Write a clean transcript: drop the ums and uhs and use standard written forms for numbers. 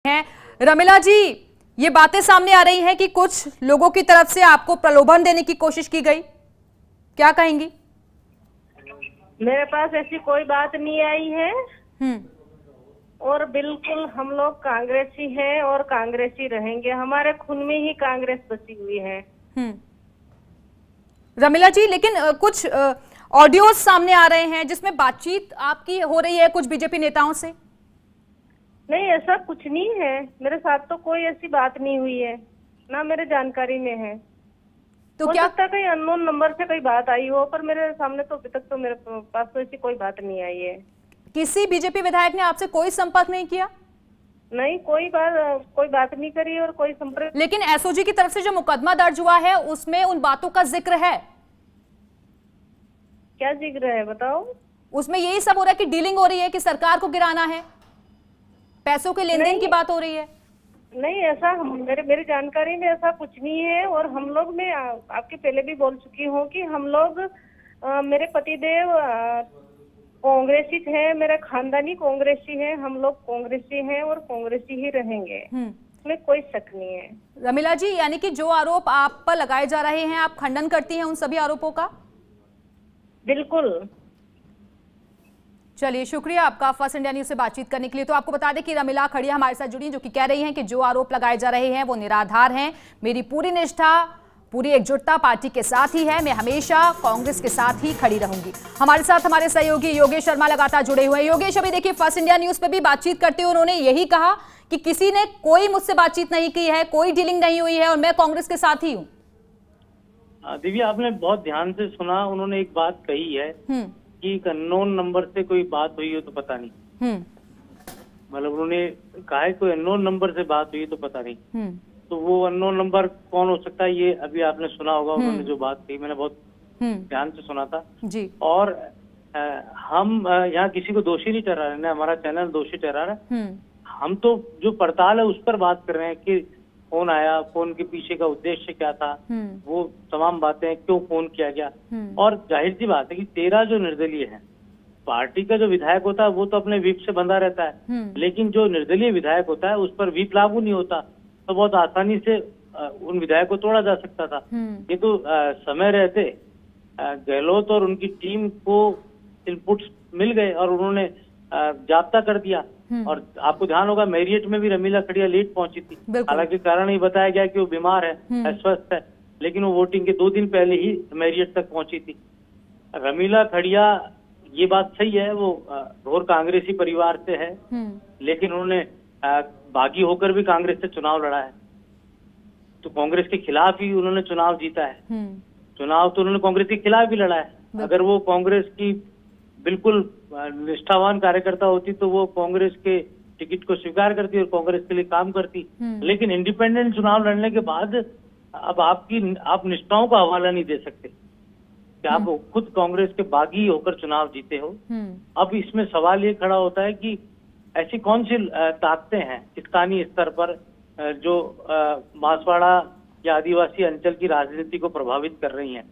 हैं। रमीला जी, ये बातें सामने आ रही हैं कि कुछ लोगों की तरफ से आपको प्रलोभन देने की कोशिश की गई, क्या कहेंगी? मेरे पास ऐसी कोई बात नहीं आई है और बिल्कुल हम लोग कांग्रेसी हैं और कांग्रेसी रहेंगे। हमारे खून में ही कांग्रेस बसी हुई है। रमीला जी, लेकिन कुछ ऑडियोज सामने आ रहे हैं जिसमें बातचीत आपकी हो रही है कुछ बीजेपी नेताओं से। नहीं, ऐसा कुछ नहीं है। मेरे साथ तो कोई ऐसी बात नहीं हुई है, ना मेरे जानकारी में है। तो हो क्या सकता है कहीं अननोन नंबर से कोई बात आई हो, पर मेरे सामने तो अभी तक तो मेरे पास तो ऐसी कोई बात नहीं आई है। किसी बीजेपी विधायक ने आपसे कोई संपर्क नहीं किया? नहीं, कोई बात नहीं करी और कोई संपर्क। लेकिन एसओजी की तरफ से जो मुकदमा दर्ज हुआ है उसमें उन बातों का जिक्र है। क्या जिक्र है बताओ? उसमें यही सब हो रहा है कि डीलिंग हो रही है, कि सरकार को गिराना है, पैसों के लेन देन की बात हो रही है। नहीं, ऐसा मेरी जानकारी में ऐसा कुछ नहीं है। और हम लोग, मैं आपके पहले भी बोल चुकी हूँ कि हम लोग, मेरे पतिदेव कांग्रेसी थे, मेरा खानदानी कांग्रेसी है, हम लोग कांग्रेसी हैं और कांग्रेसी ही रहेंगे, इसमें कोई शक नहीं है। रमीला जी, यानी कि जो आरोप आप पर लगाए जा रहे हैं, आप खंडन करती हैं उन सभी आरोपों का? बिल्कुल। चलिए, शुक्रिया आपका फर्स्ट इंडिया न्यूज से बातचीत करने के लिए। तो आपको बता दें कि रमीला खड़िया हमारे साथ जुड़ी हैं, जो कि कह रही हैं कि जो आरोप लगाए जा रहे हैं वो निराधार हैं। मेरी पूरी निष्ठा, पूरी एकजुटता पार्टी के साथ ही है, मैं हमेशा कांग्रेस के साथ ही खड़ी रहूंगी। हमारे साथ हमारे सहयोगी योगेश शर्मा लगातार जुड़े हुए हैं। योगेश, अभी देखिए फर्स्ट इंडिया न्यूज पे भी बातचीत करते हुए उन्होंने यही कहा कि किसी ने कोई मुझसे बातचीत नहीं की है, कोई डीलिंग नहीं हुई है और मैं कांग्रेस के साथ ही हूँ। दिव्या, आपने बहुत ध्यान से सुना, उन्होंने एक बात कही है कि अननोन नंबर से कोई बात हुई हो तो पता नहीं। मतलब उन्होंने कहा है कोई अननोन नंबर से बात हुई तो पता नहीं। तो वो अननोन नंबर कौन हो सकता है, ये अभी आपने सुना होगा। उन्होंने जो बात कही मैंने बहुत ध्यान से सुना था जी। और हम यहाँ किसी को दोषी नहीं ठहरा रहे, हमारा चैनल दोषी ठहरा रहा है। हम तो जो पड़ताल है उस पर बात कर रहे हैं कि फोन आया, फोन के पीछे का उद्देश्य क्या था, वो तमाम बातें, क्यों फोन किया गया। और जाहिर सी बात है कि 13 जो निर्दलीय है, पार्टी का जो विधायक होता है वो तो अपने व्हिप से बंधा रहता है, लेकिन जो निर्दलीय विधायक होता है उस पर व्हिप लागू नहीं होता, तो बहुत आसानी से उन विधायक को तोड़ा जा सकता था। ये तो समय रहते गहलोत और उनकी टीम को इनपुट्स मिल गए और उन्होंने जाब्ता कर दिया। और आपको ध्यान होगा मैरियट में भी रमीला खड़िया लेट पहुंची थी, हालांकि कारण ही बताया गया कि वो बीमार है, अस्वस्थ है, लेकिन वो वोटिंग के 2 दिन पहले ही मैरियट तक पहुंची थी। रमीला खड़िया, ये बात सही है, वो घोर कांग्रेसी परिवार से है, लेकिन उन्होंने बागी होकर भी कांग्रेस से चुनाव लड़ा है, तो कांग्रेस के खिलाफ ही उन्होंने चुनाव जीता है। चुनाव तो उन्होंने कांग्रेस के खिलाफ ही लड़ा है। अगर वो कांग्रेस की बिल्कुल निष्ठावान कार्यकर्ता होती तो वो कांग्रेस के टिकट को स्वीकार करती और कांग्रेस के लिए काम करती। लेकिन इंडिपेंडेंट चुनाव लड़ने के बाद अब आप निष्ठाओं का हवाला नहीं दे सकते कि आप खुद कांग्रेस के बागी होकर चुनाव जीते हो। अब इसमें सवाल ये खड़ा होता है कि ऐसी कौन सी ताकतें हैं स्थानीय स्तर पर जो बांसवाड़ा या आदिवासी अंचल की राजनीति को प्रभावित कर रही हैं।